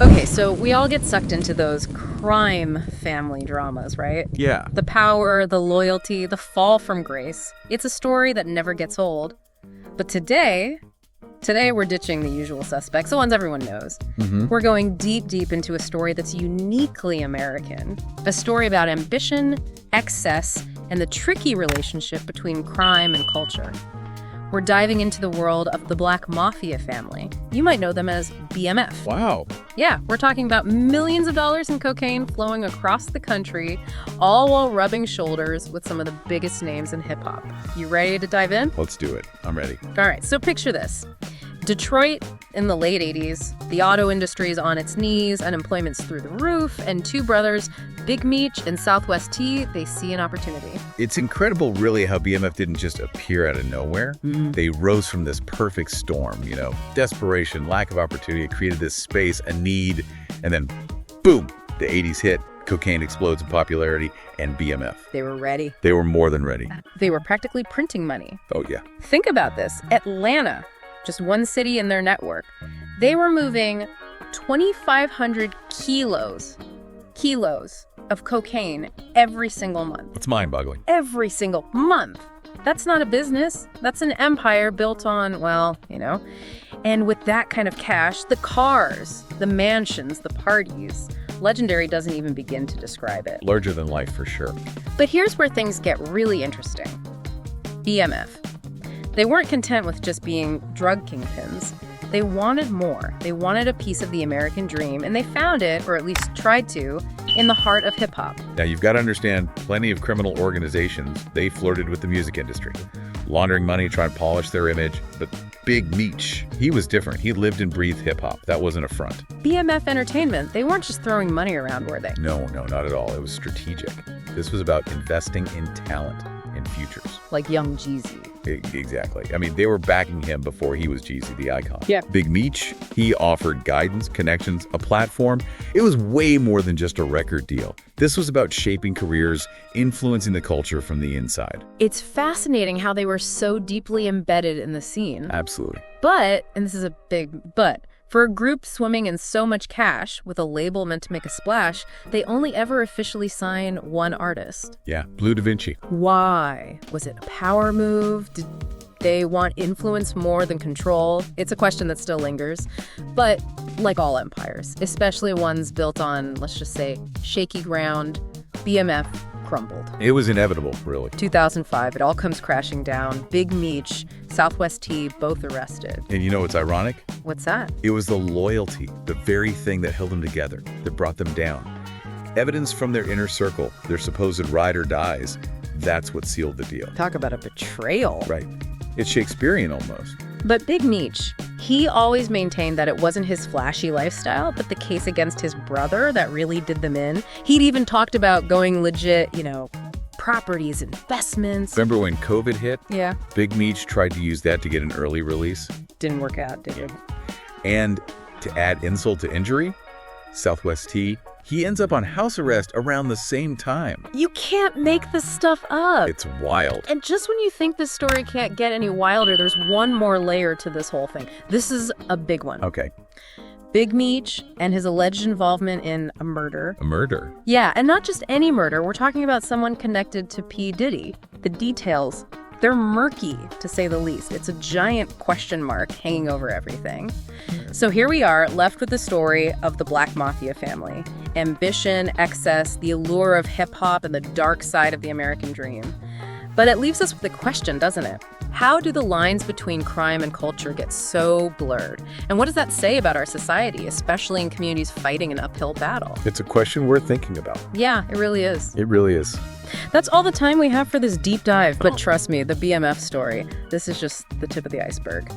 Okay, so we all get sucked into those crime family dramas, right? Yeah. The power, the loyalty, the fall from grace. It's a story that never gets old. But today we're ditching the usual suspects, the ones everyone knows. We're going deep into a story that's uniquely American. A story about ambition, excess, and the tricky relationship between crime and culture. We're diving into the world of the Black Mafia Family. You might know them as BMF. Wow. Yeah, we're talking about millions of dollars in cocaine flowing across the country, all while rubbing shoulders with some of the biggest names in hip-hop. You ready to dive in? Let's do it. I'm ready. All right, so picture this. Detroit in the late 80s, the auto industry is on its knees, unemployment's through the roof, and two brothers, Big Meech and Southwest T, they see an opportunity. It's incredible, really, how BMF didn't just appear out of nowhere. They rose from this perfect storm, desperation, lack of opportunity, created this space, a need, and then boom, the 80s hit. Cocaine explodes in popularity, and BMF. They were ready. They were more than ready. They were practically printing money. Oh, yeah. Think about this. Atlanta, just one city in their network. They were moving 2,500 kilos of cocaine every single month. It's mind-boggling. Every single month. That's not a business. That's an empire built on, And with that kind of cash, the cars, the mansions, the parties. Legendary doesn't even begin to describe it. Larger than life, for sure. But here's where things get really interesting. BMF. They weren't content with just being drug kingpins. They wanted more. They wanted a piece of the American dream, and they found it, or at least tried to, in the heart of hip-hop. Now, you've got to understand, plenty of criminal organizations, they flirted with the music industry, laundering money, trying to polish their image. But Big Meech, he was different. He lived and breathed hip-hop. That wasn't a front. BMF Entertainment, they weren't just throwing money around, were they? No, not at all. It was strategic. This was about investing in talent, in futures. Like Young Jeezy. Exactly. I mean, they were backing him before he was Jeezy, the icon. Yeah. Big Meech, he offered guidance, connections, a platform. It was way more than just a record deal. This was about shaping careers, influencing the culture from the inside. It's fascinating how they were so deeply embedded in the scene. Absolutely. But, and this is a big but, for a group swimming in so much cash, with a label meant to make a splash, they only ever officially sign one artist. Yeah, Blue Da Vinci. Why? Was it a power move? Did they want influence more than control? It's a question that still lingers. But like all empires, especially ones built on, let's just say, shaky ground, BMF crumbled. It was inevitable, really. 2005, it all comes crashing down. Big Meech, Southwest T, both arrested. And you know what's ironic? What's that? It was the loyalty, the very thing that held them together, that brought them down. Evidence from their inner circle, their supposed ride or dies, that's what sealed the deal. Talk about a betrayal. Right. It's Shakespearean almost. But Big Meech, he always maintained that it wasn't his flashy lifestyle, but the case against his brother that really did them in. He'd even talked about going legit, properties, investments. Remember when COVID hit? Yeah. Big Meech tried to use that to get an early release. Didn't work out, did it? And to add insult to injury, Southwest T, he ends up on house arrest around the same time. You can't make this stuff up. It's wild. And just when you think this story can't get any wilder, there's one more layer to this whole thing. This is a big one. Okay. Big Meech and his alleged involvement in a murder. A murder? Yeah, and not just any murder. We're talking about someone connected to P. Diddy. The details, they're murky, to say the least. It's a giant question mark hanging over everything. So here we are, left with the story of the Black Mafia family. Ambition, excess, the allure of hip-hop, and the dark side of the American dream. But it leaves us with a question, doesn't it? How do the lines between crime and culture get so blurred? And what does that say about our society, especially in communities fighting an uphill battle? It's a question worth thinking about. Yeah, it really is. It really is. That's all the time we have for this deep dive, but trust me, the BMF story, this is just the tip of the iceberg.